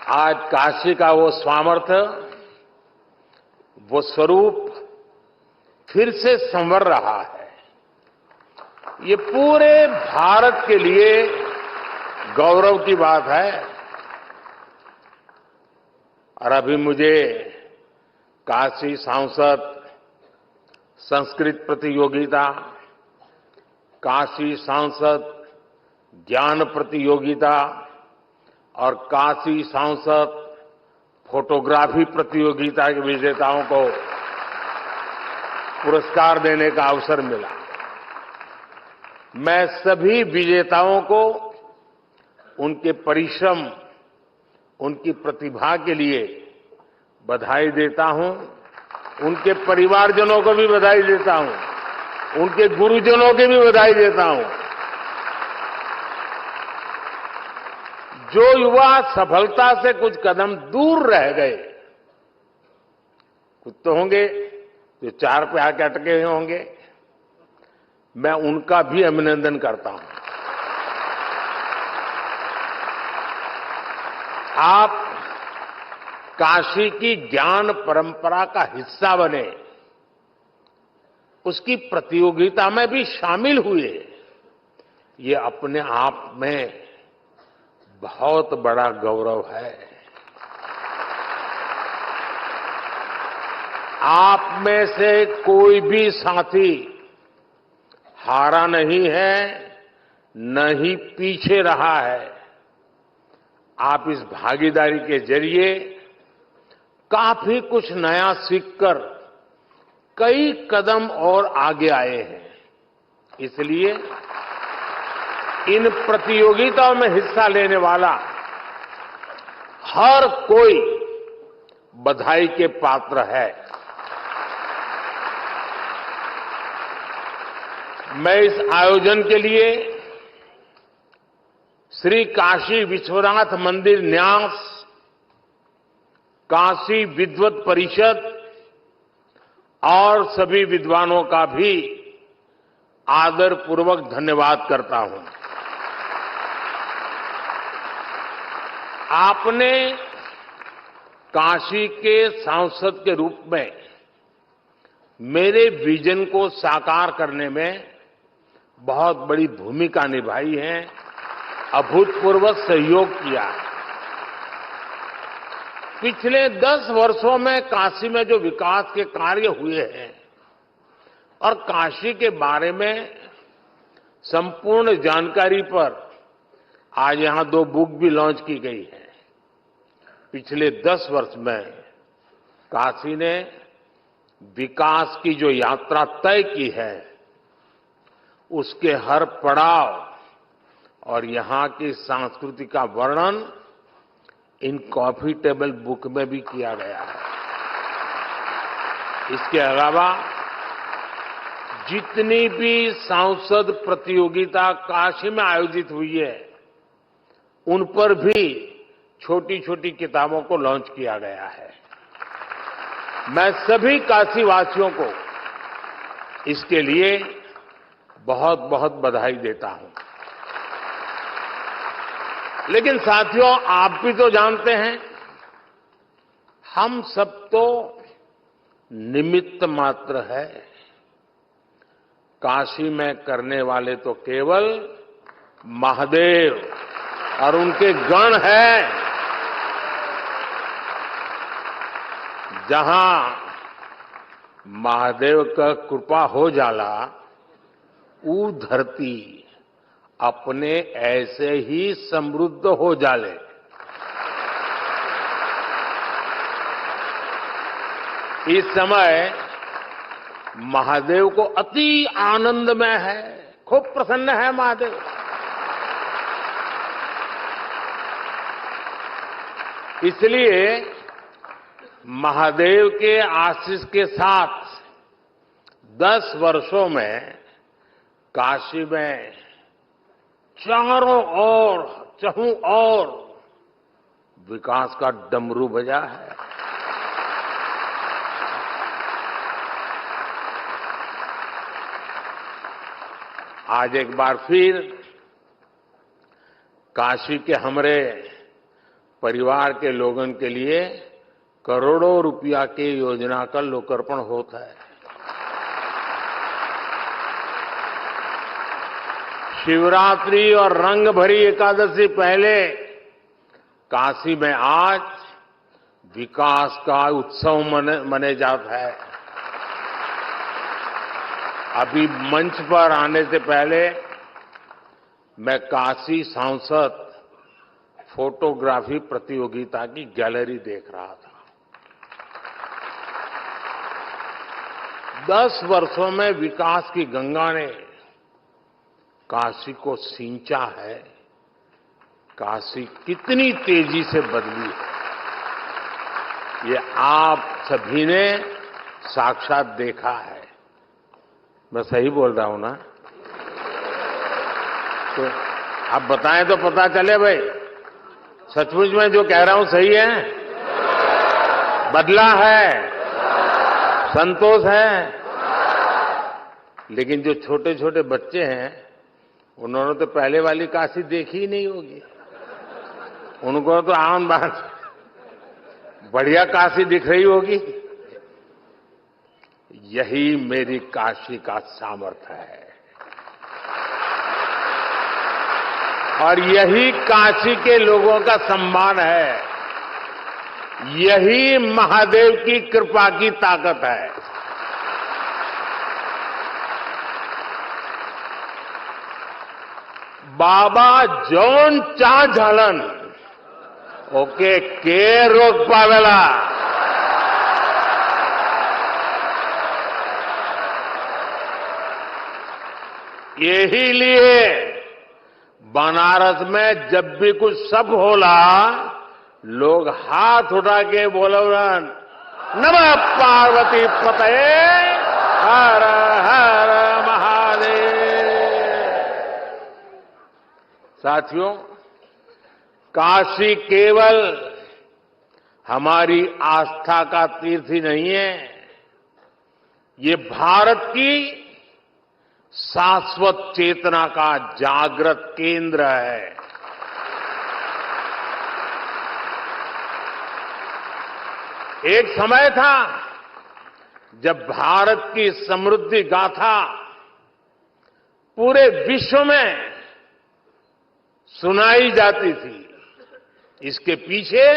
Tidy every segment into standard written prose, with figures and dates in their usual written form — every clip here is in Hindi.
आज काशी का वो सामर्थ्य, वो स्वरूप फिर से संवर रहा है। ये पूरे भारत के लिए गौरव की बात है। और अभी मुझे काशी सांसद संस्कृत प्रतियोगिता, काशी सांसद ज्ञान प्रतियोगिता और काशी सांसद फोटोग्राफी प्रतियोगिता के विजेताओं को पुरस्कार देने का अवसर मिला। मैं सभी विजेताओं को उनके परिश्रम, उनकी प्रतिभा के लिए बधाई देता हूं। उनके परिवारजनों को भी बधाई देता हूं, उनके गुरुजनों की भी बधाई देता हूं। जो युवा सफलता से कुछ कदम दूर रह गए, कुछ तो होंगे जो 4 पे आके अटके हुए होंगे, मैं उनका भी अभिनंदन करता हूं। आप काशी की ज्ञान परंपरा का हिस्सा बने, उसकी प्रतियोगिता में भी शामिल हुए, ये अपने आप में बहुत बड़ा गौरव है। आप में से कोई भी साथी हारा नहीं है, न ही पीछे रहा है। आप इस भागीदारी के जरिए काफी कुछ नया सीखकर कई कदम और आगे आए हैं। इसलिए इन प्रतियोगिताओं में हिस्सा लेने वाला हर कोई बधाई के पात्र है। मैं इस आयोजन के लिए श्री काशी विश्वनाथ मंदिर न्यास, काशी विद्वत परिषद और सभी विद्वानों का भी आदरपूर्वक धन्यवाद करता हूं। आपने काशी के सांसद के रूप में मेरे विजन को साकार करने में बहुत बड़ी भूमिका निभाई है, अभूतपूर्व सहयोग किया है। पिछले 10 वर्षों में काशी में जो विकास के कार्य हुए हैं और काशी के बारे में संपूर्ण जानकारी पर आज यहां 2 बुक भी लॉन्च की गई है। पिछले 10 वर्ष में काशी ने विकास की जो यात्रा तय की है, उसके हर पड़ाव और यहां की संस्कृति का वर्णन इन कॉफी टेबल बुक में भी किया गया है। इसके अलावा जितनी भी सांसद प्रतियोगिता काशी में आयोजित हुई है, उन पर भी छोटी छोटी किताबों को लॉन्च किया गया है। मैं सभी काशीवासियों को इसके लिए बहुत बहुत बधाई देता हूं। लेकिन साथियों, आप भी तो जानते हैं, हम सब तो निमित्त मात्र है। काशी में करने वाले तो केवल महादेव और उनके गण हैं। जहां महादेव का कृपा हो जाला, ऊ धरती अपने ऐसे ही समृद्ध हो जाले। इस समय महादेव को अति आनंद में है, खूब प्रसन्न है महादेव। इसलिए महादेव के आशीष के साथ 10 वर्षों में काशी में चारों ओर, चहुं ओर विकास का डमरू बजा है। आज एक बार फिर काशी के हमारे परिवार के लोगों के लिए करोड़ों रुपया के योजना का लोकार्पण होता है। शिवरात्रि और रंग भरी एकादशी पहले, काशी में आज विकास का उत्सव मने जाता है। अभी मंच पर आने से पहले मैं काशी सांसद फोटोग्राफी प्रतियोगिता की गैलरी देख रहा था। 10 वर्षों में विकास की गंगा ने काशी को सींचा है। काशी कितनी तेजी से बदली है, ये आप सभी ने साक्षात देखा है। मैं सही बोल रहा हूं ना? तो आप बताएं तो पता चले भाई, सचमुच में जो कह रहा हूं सही है? बदला है, संतोष है। लेकिन जो छोटे छोटे बच्चे हैं, उन्होंने तो पहले वाली काशी देखी ही नहीं होगी। उनको तो आम बात बढ़िया काशी दिख रही होगी। यही मेरी काशी का सामर्थ्य है और यही काशी के लोगों का सम्मान है। यही महादेव की कृपा की ताकत है। बाबा जोन चा झालन ओके के रोक पावेला। यही लिए बनारस में जब भी कुछ सब होला, लोग हाथ उठा के बोलन, नमः पार्वती पतये हर हर महादेव। साथियों, काशी केवल हमारी आस्था का तीर्थ ही नहीं है, ये भारत की शाश्वत चेतना का जागृत केंद्र है। एक समय था जब भारत की समृद्धि गाथा पूरे विश्व में सुनाई जाती थी। इसके पीछे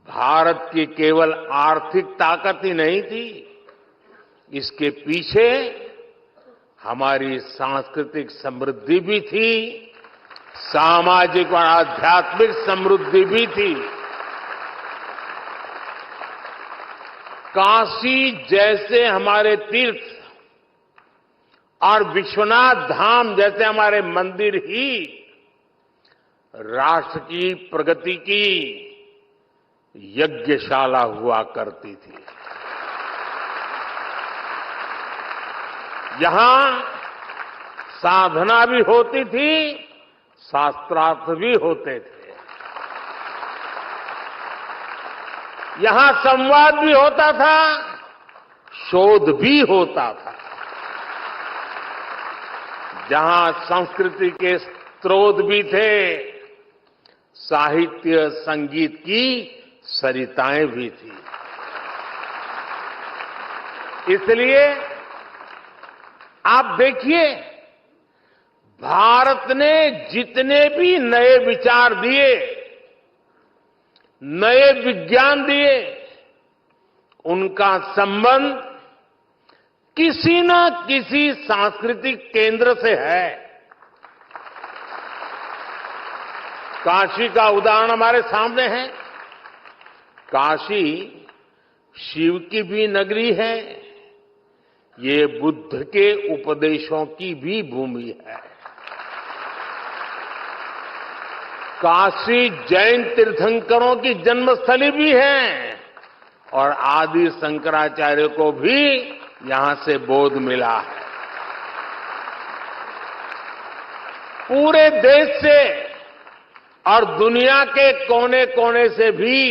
भारत की केवल आर्थिक ताकत ही नहीं थी, इसके पीछे हमारी सांस्कृतिक समृद्धि भी थी, सामाजिक और आध्यात्मिक समृद्धि भी थी। काशी जैसे हमारे तीर्थ और विश्वनाथ धाम जैसे हमारे मंदिर ही राष्ट्र की प्रगति की यज्ञशाला हुआ करती थी। यहां साधना भी होती थी, शास्त्रार्थ भी होते थे। यहां संवाद भी होता था, शोध भी होता था। जहां संस्कृति के स्रोत भी थे, साहित्य संगीत की सरिताएं भी थी। इसलिए आप देखिए, भारत ने जितने भी नए विचार दिए, नए विज्ञान दिए, उनका संबंध किसी न किसी सांस्कृतिक केंद्र से है। काशी का उदाहरण हमारे सामने है। काशी शिव की भी नगरी है, ये बुद्ध के उपदेशों की भी भूमि है। काशी जैन तीर्थंकरों की जन्मस्थली भी है और आदि शंकराचार्य को भी यहां से बोध मिला है। पूरे देश से और दुनिया के कोने कोने से भी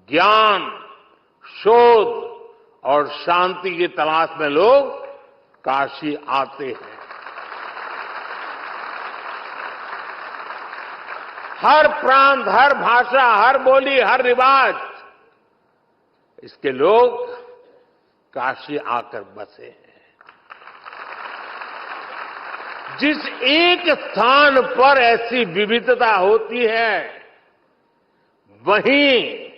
ज्ञान, शोध और शांति की तलाश में लोग काशी आते हैं। हर प्रांत, हर भाषा, हर बोली, हर रिवाज, इसके लोग काशी आकर बसे हैं। जिस एक स्थान पर ऐसी विविधता होती है, वहीं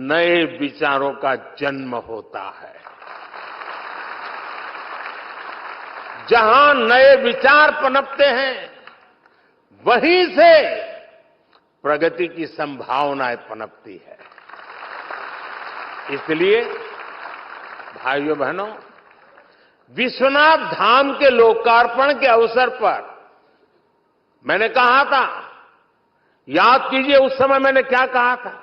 नए विचारों का जन्म होता है। जहां नए विचार पनपते हैं, वहीं से प्रगति की संभावनाएं पनपती है। इसलिए भाइयों बहनों, विश्वनाथ धाम के लोकार्पण के अवसर पर मैंने कहा था, याद कीजिए उस समय मैंने क्या कहा था।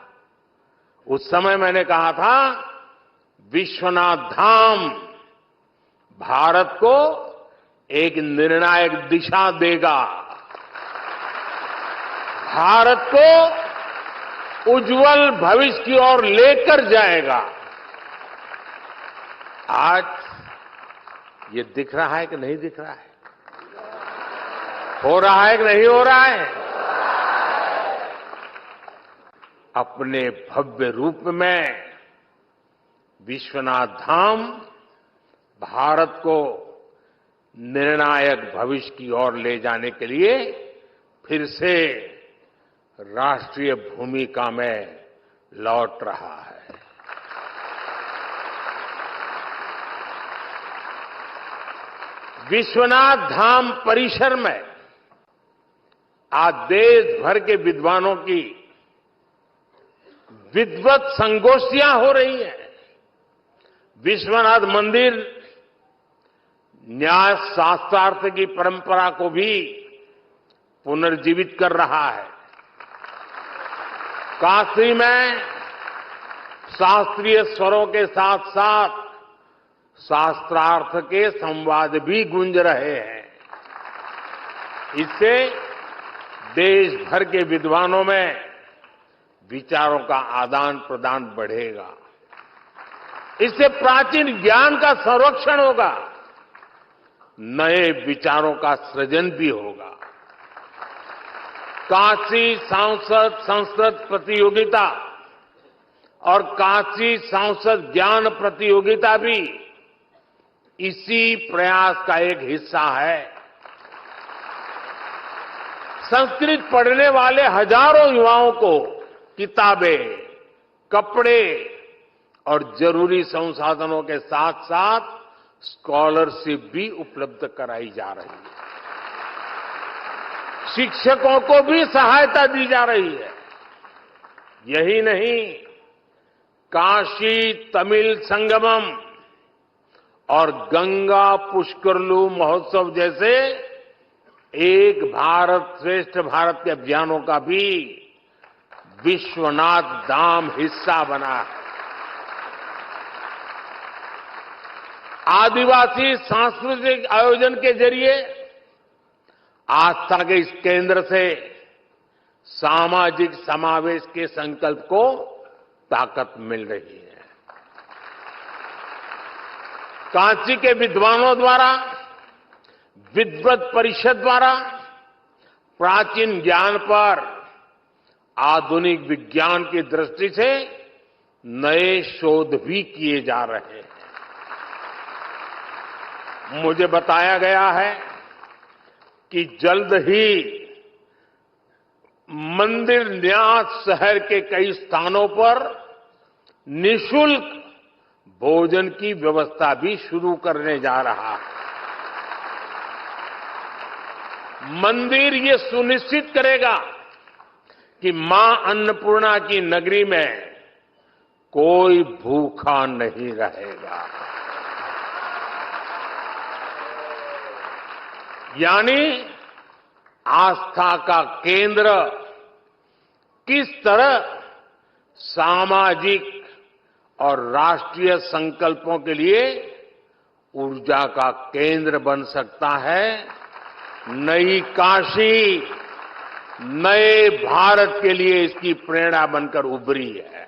उस समय मैंने कहा था, विश्वनाथ धाम भारत को एक निर्णायक दिशा देगा, भारत को उज्जवल भविष्य की ओर लेकर जाएगा। आज ये दिख रहा है कि नहीं दिख रहा है? हो रहा है कि नहीं हो रहा है? अपने भव्य रूप में विश्वनाथ धाम भारत को निर्णायक भविष्य की ओर ले जाने के लिए फिर से राष्ट्रीय भूमिका में लौट रहा है। विश्वनाथ धाम परिसर में आज देश भर के विद्वानों की विद्वत संगोष्ठियां हो रही हैं। विश्वनाथ मंदिर न्याय शास्त्रार्थ की परंपरा को भी पुनर्जीवित कर रहा है। काशी में शास्त्रीय स्वरों के साथ साथ शास्त्रार्थ के संवाद भी गूंज रहे हैं। इससे देश भर के विद्वानों में विचारों का आदान प्रदान बढ़ेगा। इससे प्राचीन ज्ञान का संरक्षण होगा, नए विचारों का सृजन भी होगा। काशी सांसद संस्कृत प्रतियोगिता और काशी सांसद ज्ञान प्रतियोगिता भी इसी प्रयास का एक हिस्सा है। संस्कृत पढ़ने वाले हजारों युवाओं को किताबें, कपड़े और जरूरी संसाधनों के साथ साथ स्कॉलरशिप भी उपलब्ध कराई जा रही है। शिक्षकों को भी सहायता दी जा रही है। यही नहीं, काशी तमिल संगमम और गंगा पुष्करलू महोत्सव जैसे एक भारत श्रेष्ठ भारत के अभियानों का भी विश्वनाथ धाम हिस्सा बना है। आदिवासी सांस्कृतिक आयोजन के जरिए आस्था के इस केंद्र से सामाजिक समावेश के संकल्प को ताकत मिल रही है। काशी के विद्वानों द्वारा, विद्वत परिषद द्वारा प्राचीन ज्ञान पर आधुनिक विज्ञान की दृष्टि से नए शोध भी किए जा रहे हैं। मुझे बताया गया है कि जल्द ही मंदिर न्यास शहर के कई स्थानों पर निःशुल्क भोजन की व्यवस्था भी शुरू करने जा रहा है। मंदिर ये सुनिश्चित करेगा कि मां अन्नपूर्णा की नगरी में कोई भूखा नहीं रहेगा। यानी आस्था का केंद्र किस तरह सामाजिक और राष्ट्रीय संकल्पों के लिए ऊर्जा का केंद्र बन सकता है। नई काशी नए भारत के लिए इसकी प्रेरणा बनकर उभरी है।